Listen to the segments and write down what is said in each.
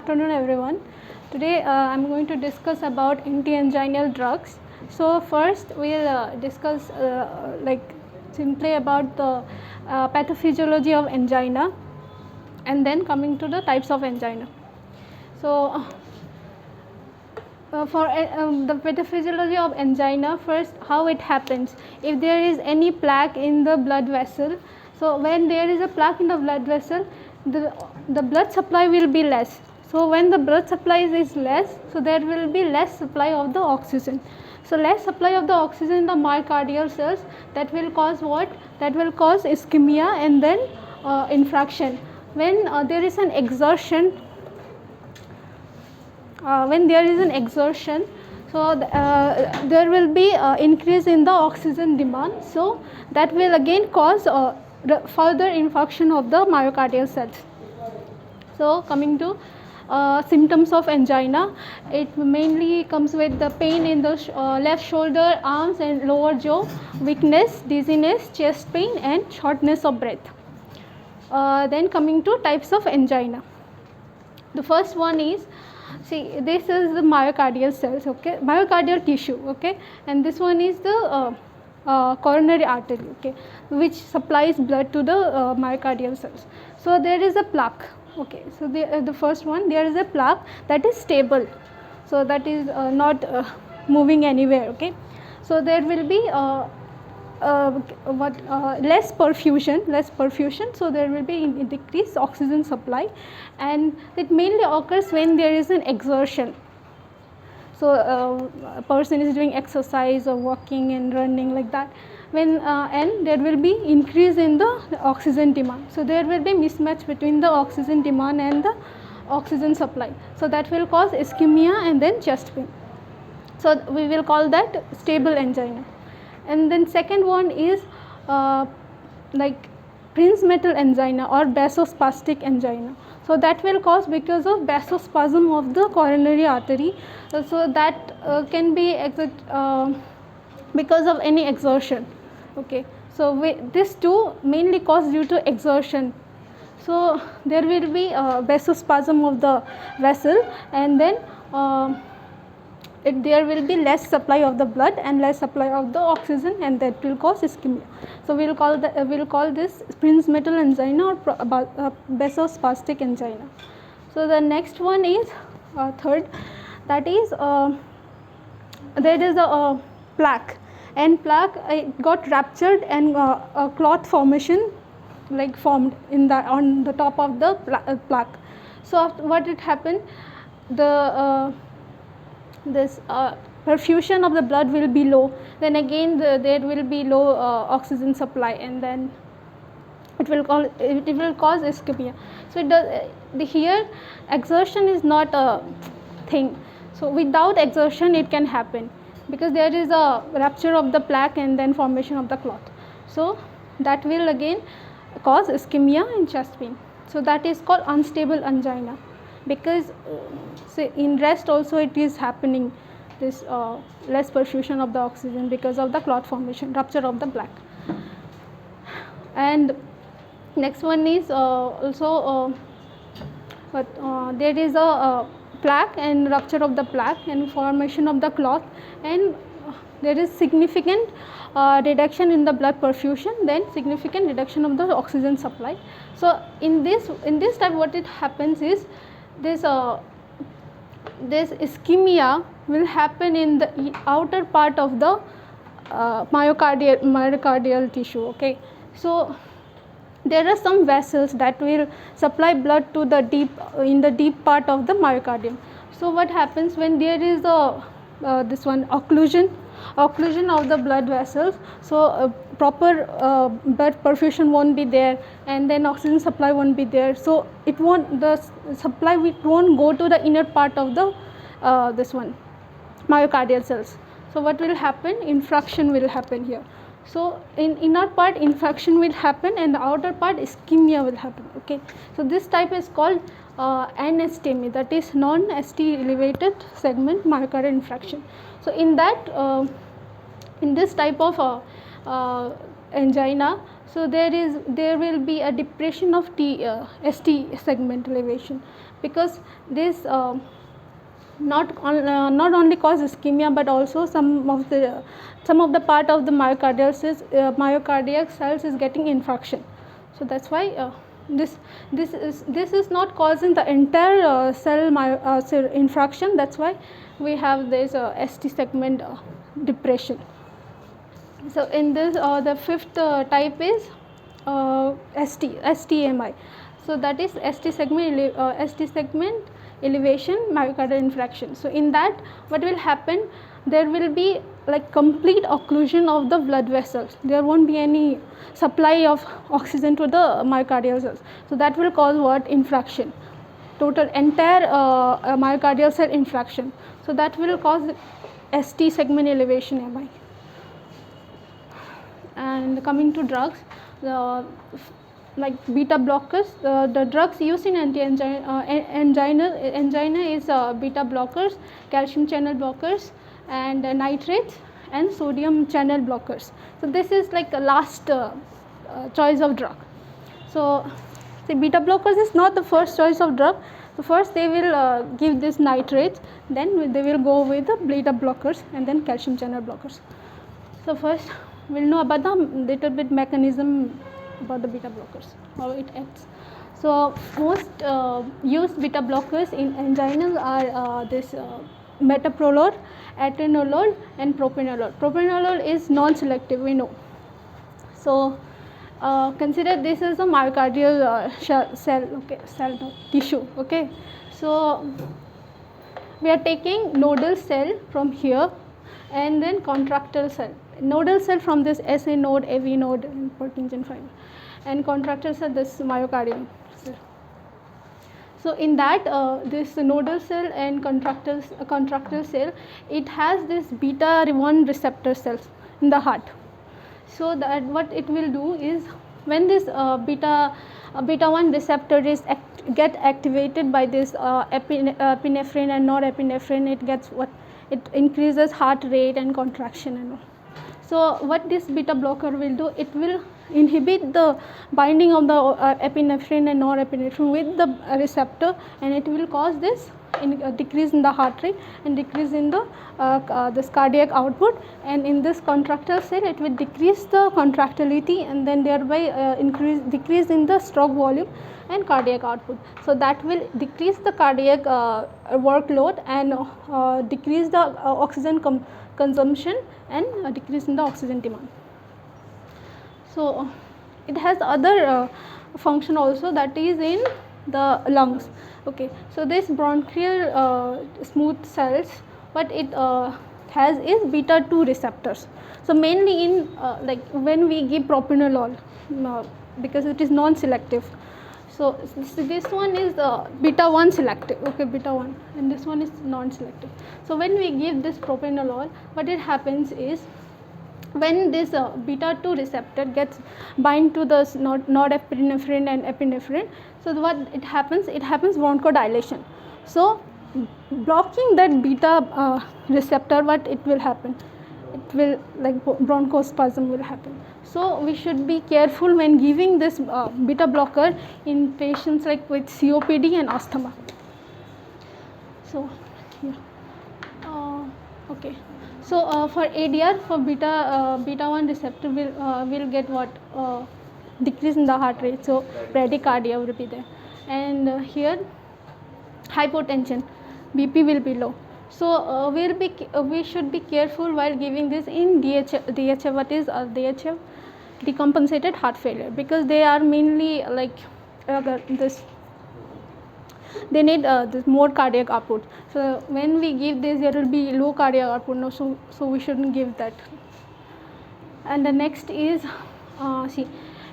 afternoon everyone. Today I'm going to discuss about antianginal drugs. So first we'll discuss simply about the pathophysiology of angina, and then coming to the types of angina. So for the pathophysiology of angina, first how it happens. If there is any plaque in the blood vessel, so when there is a plaque in the blood vessel, the blood supply will be less. So when the blood supply is less, so there will be less supply of the oxygen. So less supply of the oxygen in the myocardial cells, that will cause what? That will cause ischemia and then infraction. When there is an exertion, so there will be increase in the oxygen demand. So that will again cause further infarction of the myocardial cells. So coming to symptoms of angina, it mainly comes with the pain in the left shoulder, arms and lower jaw, weakness, dizziness, chest pain and shortness of breath. Then coming to types of angina. The first one is, see, this is the myocardial cells, okay, myocardial tissue, okay, and this one is the coronary artery, okay, which supplies blood to the myocardial cells. So there is a plaque, okay, so the first one, there is a plaque that is stable, so that is not moving anywhere, okay. So there will be less perfusion, so there will be decreased oxygen supply, and it mainly occurs when there is an exertion. So a person is doing exercise or walking and running like that, when and there will be increase in the oxygen demand. So there will be mismatch between the oxygen demand and the oxygen supply. So that will cause ischemia and then chest pain. So we will call that stable angina. And then second one is prinzmetal angina or vasospastic angina. So that will cause because of vasospasm of the coronary artery. So that can be because of any exertion. Okay. So this two mainly cause due to exertion. So there will be vasospasm of the vessel, and then there will be less supply of the blood and less supply of the oxygen, and that will cause ischemia. So we'll call this prinzmetal angina or vasospastic angina. So the next one is third, that is there is a plaque, and plaque got ruptured and a clot formation formed on the top of the plaque. So after what it happened, this perfusion of the blood will be low, then again there will be low oxygen supply, and then it will cause ischemia. So it does here exertion is not a thing. So without exertion it can happen, because there is a rupture of the plaque and then formation of the clot. So that will again cause ischemia and chest pain. So that is called unstable angina, because in rest also it is happening, this less perfusion of the oxygen because of the clot formation, rupture of the plaque. And next one is also there is a plaque and rupture of the plaque and formation of the clot, and there is significant reduction in the blood perfusion, then significant reduction of the oxygen supply. So in this type, what it happens is this ischemia will happen in the outer part of the myocardial tissue, okay. So there are some vessels that will supply blood to the deep part of the myocardium. So what happens when there is occlusion of the blood vessels, so proper blood perfusion won't be there, and then oxygen supply won't be there. So the supply won't go to the inner part of the myocardial cells. So what will happen? Infraction will happen here. So in inner part infraction will happen, and the outer part ischemia will happen, okay. So this type is called NSTEMI, that is non-ST elevated segment myocardial infarction. So in this type of angina, So there will be a depression of ST segment elevation, because this not only cause ischemia, but also some of the part of the myocardiac cells is getting infarction. So that's why this is not causing the entire cell infarction. That's why we have this ST segment depression. So in this the fifth type is STMI. So that is ST segment elevation myocardial infarction. So in that, what will happen, there will be like complete occlusion of the blood vessels. There won't be any supply of oxygen to the myocardial cells. So that will cause what? Infarction, total entire myocardial cell infarction. So that will cause ST segment elevation MI. And coming to drugs, like beta blockers, the drugs used in angina is beta blockers, calcium channel blockers, and nitrates, and sodium channel blockers. So this is like a last choice of drug. So the beta blockers is not the first choice of drug. So first they will give this nitrates, then they will go with the beta blockers, and then calcium channel blockers. So first we'll know about the little bit mechanism about the beta blockers, how it acts. So most used beta blockers in anginal are this metoprolol, atenolol, and propranolol. Propranolol is non-selective, we know. So consider this as a myocardial cell tissue. Okay, so we are taking nodal cell from here, and then contractile cell. Nodal cell from this SA node, AV node, and Purkinje fiber, and contractile cell, this myocardium cell. So in that this nodal cell and contractile cell, it has this beta 1 receptor cells in the heart. So that what it will do is, when this beta 1 receptor is get activated by this epinephrine and norepinephrine, it gets what? It increases heart rate and contraction and all. So what this beta blocker will do, it will inhibit the binding of the epinephrine and norepinephrine with the receptor, and it will cause this decrease in the heart rate and decrease in the this cardiac output, and in this contractile cell it will decrease the contractility, and then thereby decrease in the stroke volume and cardiac output. So that will decrease the cardiac workload and decrease the oxygen consumption and decrease in the oxygen demand. So it has other function also, that is in the lungs. Okay, so this bronchial smooth cells, what it has is beta 2 receptors. So mainly in like when we give propranolol, because it is non-selective. So this one is beta 1 selective, okay, beta 1, and this one is non-selective. So when we give this propranolol, what it happens is, when this beta 2 receptor gets bind to the norepinephrine and epinephrine, so what it happens bronchodilation. So blocking that beta receptor, what it will happen, it will like bronchospasm will happen. So we should be careful when giving this beta blocker in patients like with COPD and asthma. So yeah, okay. So for ADR, for beta 1 receptor will get what, decrease in the heart rate. So bradycardia will be there, and here hypotension, BP will be low. So we should be careful while giving this in DHF. What is DHF? Decompensated heart failure, because they are mainly like this. They need this more cardiac output. So when we give this, there will be low cardiac output. No, so we shouldn't give that. And the next is see,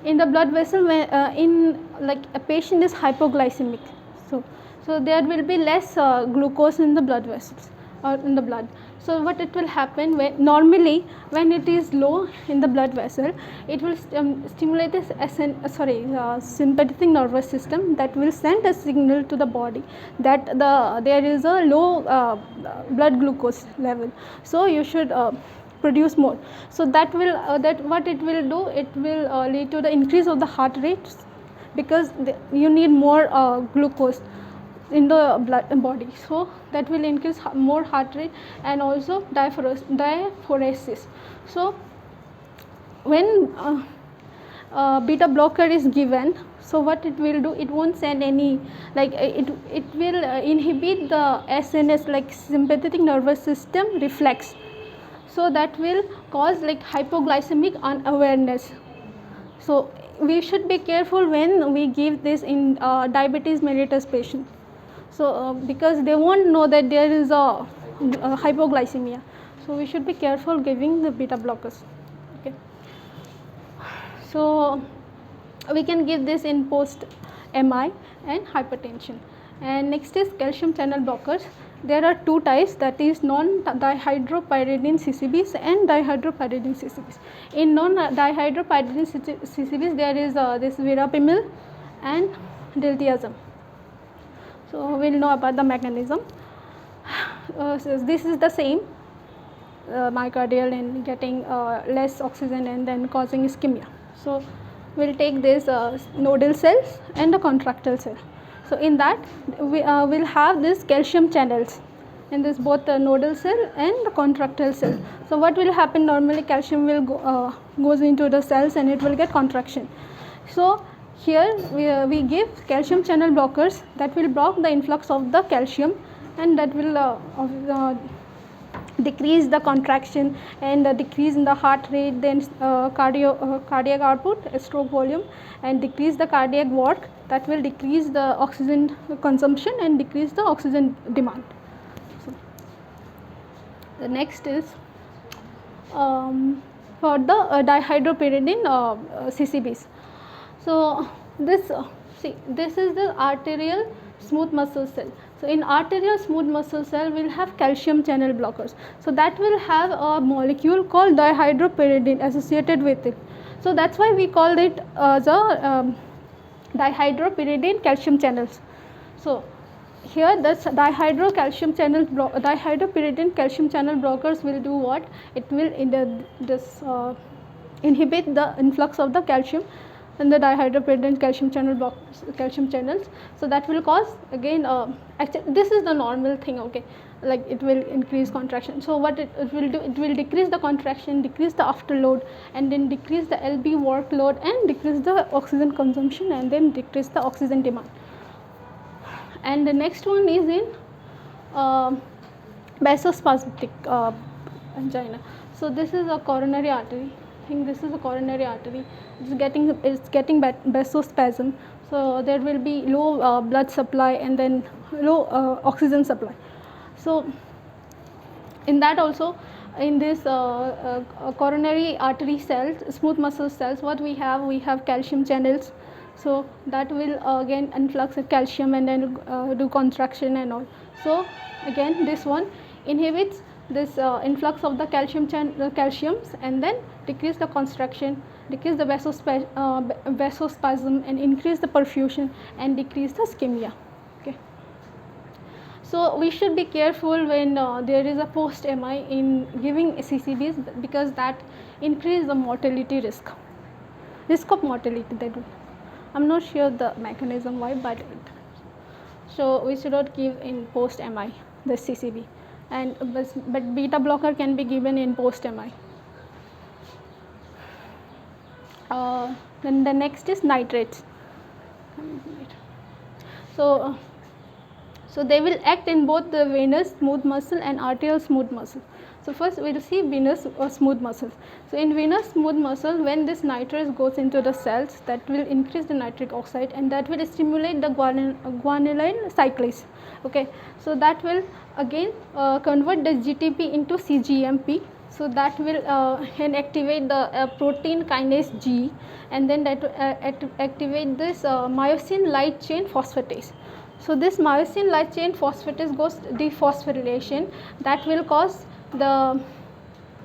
in the blood vessel, when in like a patient is hypoglycemic, so there will be less glucose in the blood vessels or in the blood. So what it will happen, normally when it is low in the blood vessel, it will stimulate this sympathetic nervous system, that will send a signal to the body that there is a low blood glucose level. So you should produce more. So that will that what it will do, it will lead to the increase of the heart rate, because you need more glucose in the blood body. So that will increase more heart rate, and also diaphoresis. So when beta blocker is given, so what it will do, it won't send any, like it will inhibit the SNS, like sympathetic nervous system reflex. So that will cause like hypoglycemic unawareness. So we should be careful when we give this in diabetes mellitus patient. So because they won't know that there is a hypoglycemia. So we should be careful giving the beta blockers. Okay. So we can give this in post MI and hypertension. And next is calcium channel blockers. There are two types, that is non-dihydropyridine CCBs and dihydropyridine CCBs. In non-dihydropyridine CCBs, there is this verapamil and diltiazem. So we will know about the mechanism. So this is the same, myocardial and getting less oxygen and then causing ischemia. So we will take this nodal cells and the contractile cell. So in that we will have this calcium channels in this both the nodal cell and the contractile cell. So what will happen, normally calcium will goes into the cells and it will get contraction. So here we give calcium channel blockers that will block the influx of the calcium, and that will decrease the contraction and decrease in the heart rate, then cardiac output, stroke volume, and decrease the cardiac work. That will decrease the oxygen consumption and decrease the oxygen demand. So the next is for the dihydropyridine CCBs. So this this is the arterial smooth muscle cell. So in arterial smooth muscle cell we will have calcium channel blockers. So that will have a molecule called dihydropyridine associated with it. So that's why we called it the dihydropyridine calcium channels. So here this dihydropyridine calcium channel blockers will do what? It will inhibit the influx of the calcium in the dihydropyridine calcium channels. So that will cause again actually this is the normal thing, okay, like it will increase contraction. So what it will do, it will decrease the contraction, decrease the afterload, and then decrease the LB workload and decrease the oxygen consumption, and then decrease the oxygen demand. And the next one is in vasospastic angina. So this is a coronary artery. This is a coronary artery. It's getting vasospasm. So there will be low blood supply and then low oxygen supply. So in that also, in this coronary artery cells, smooth muscle cells, what we have calcium channels. So that will again influx of calcium and then do contraction and all. So again this one inhibits this influx of the calciums and then decrease the contraction, decrease the vasospasm, and increase the perfusion and decrease the ischemia. Okay. So we should be careful when there is a post MI in giving CCBs, because that increase the mortality risk of mortality. That will, I'm not sure the mechanism why, but so we should not give in post MI the CCB. And but beta blocker can be given in post MI. Then the next is nitrates. So they will act in both the venous smooth muscle and arterial smooth muscle. So first we will see venous smooth muscles. So in venous smooth muscle, when this nitrate goes into the cells, that will increase the nitric oxide and that will stimulate the guanylate cyclase. Okay, so that will again convert the GTP into cGMP. So that will activate the protein kinase G, and then that activate this myosin light chain phosphatase. So this myosin light chain phosphatase goes dephosphorylation, that will cause the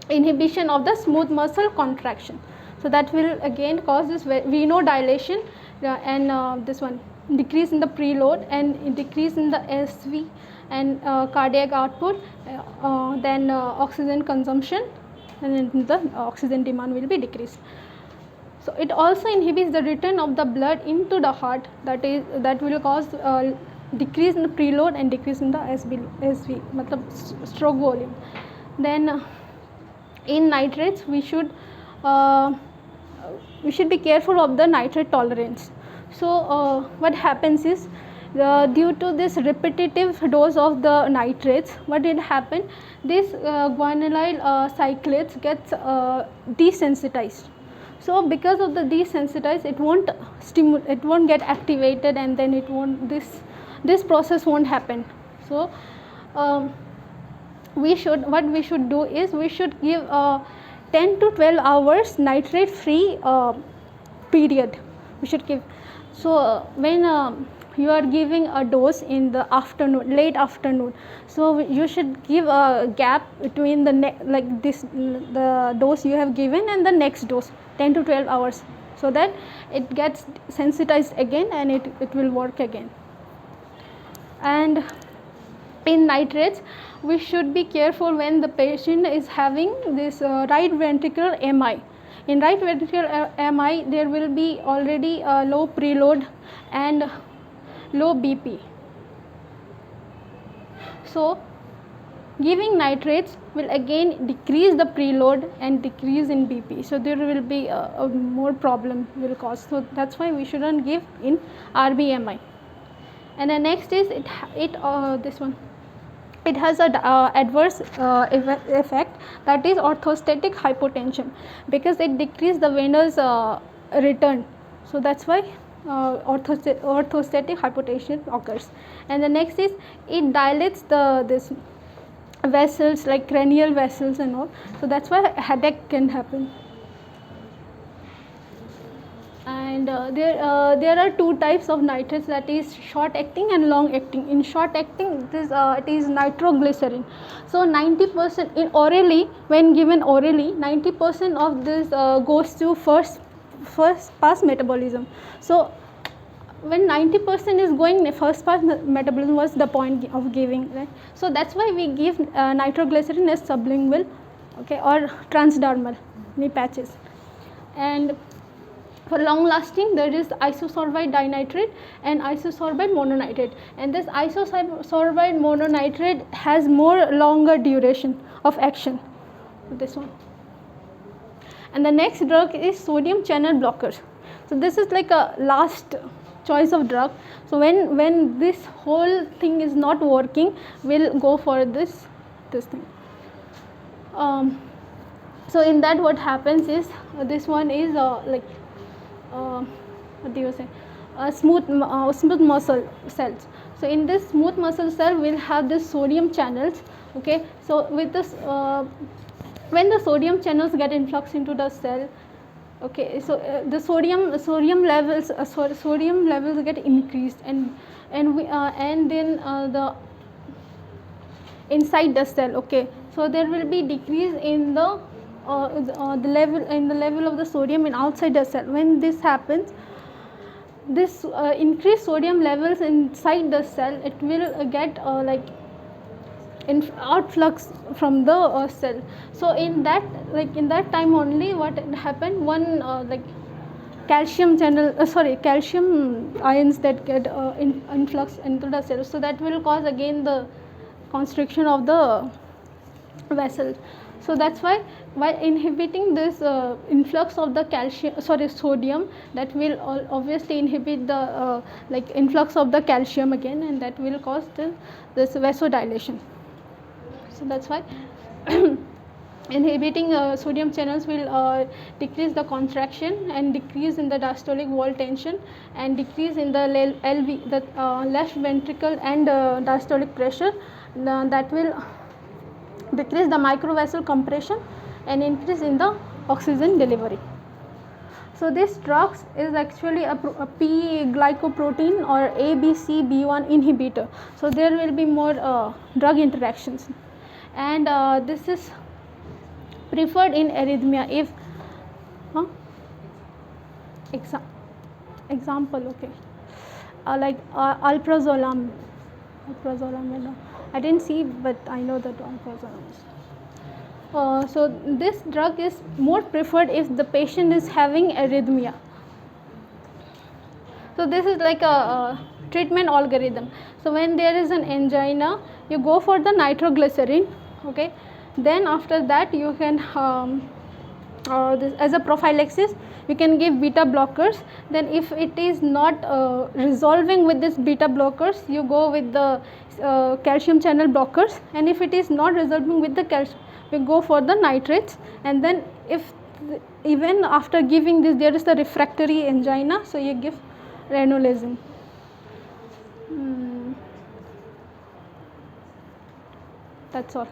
inhibition of the smooth muscle contraction. So that will again cause this venodilation and this one decrease in the preload and decrease in the SV and cardiac output, then oxygen consumption and then the oxygen demand will be decreased. So it also inhibits the return of the blood into the heart, that will cause decrease in the preload and decrease in the SV, matlab stroke volume. Then in nitrates we should be careful of the nitrate tolerance. So what happens is, due to this repetitive dose of the nitrates, what will happen, this guanylyl cyclates gets desensitized. So because of the desensitized, it won't get activated, and then this process won't happen. So what we should do is, we should give 10 to 12 hours nitrate free period we should give. So when you are giving a dose in the afternoon, late afternoon, so you should give a gap between the dose you have given and the next dose, 10 to 12 hours, so that it gets sensitized again and it will work again. And in nitrates, we should be careful when the patient is having this right ventricular MI. In right ventricular MI, there will be already low preload and low BP. So giving nitrates will again decrease the preload and decrease in BP. So there will be a more problem will cause. So that's why we shouldn't give in RBMI. And the next is this one. It has a adverse effect, that is orthostatic hypotension, because it decreases the venous return. So that's why orthostatic hypotension occurs. And the next is, it dilates this vessels like cranial vessels and all. So that's why headache can happen. And there are two types of nitrates, that is short acting and long acting. In short acting, it is nitroglycerin. So 90% in orally, when given orally, 90% of this goes to first pass metabolism. So when 90% is going first pass metabolism, was the point of giving, right? So that's why we give nitroglycerin as sublingual, okay, or transdermal knee patches. And for long lasting, there is isosorbide dinitrate and isosorbide mononitrate, and this isosorbide mononitrate has more longer duration of action, this one. And the next drug is sodium channel blockers. So this is like a last choice of drug. So when this whole thing is not working, we'll go for this thing. So in that, what happens is, this one is what do you say, smooth muscle cells. So in this smooth muscle cell, we'll have this sodium channels, okay. So with this when the sodium channels get influx into the cell, okay, so the sodium levels get increased, and then the inside the cell, okay, so there will be decrease in the level of the sodium in outside the cell. When this happens, this increased sodium levels inside the cell, it will get outflux from the cell. So in that time only, what happened, one calcium ions that get influx into the cell, so that will cause again the constriction of the vessel. So that's why inhibiting this influx of the sodium, that will obviously inhibit the influx of the calcium again, and that will cause this vasodilation. So that's why inhibiting sodium channels will decrease the contraction and decrease in the diastolic wall tension and decrease in the LV, the left ventricle and diastolic pressure. That will decrease the microvessel compression and increase in the oxygen delivery. So this drugs is actually a P-glycoprotein or ABCB1 inhibitor. So there will be more drug interactions, and this is preferred in arrhythmia. If example, okay, alprazolam. I didn't see, but I know that alprazolam is. So this drug is more preferred if the patient is having arrhythmia. So this is like a treatment algorithm. So when there is an angina, you go for the nitroglycerin, okay. Then after that you can as a prophylaxis you can give beta blockers. Then if it is not resolving with this beta blockers, you go with the calcium channel blockers, and if it is not resolving with the calcium, you go for the nitrates. And then if even after giving this there is the refractory angina, so you give ranolazine. That's all.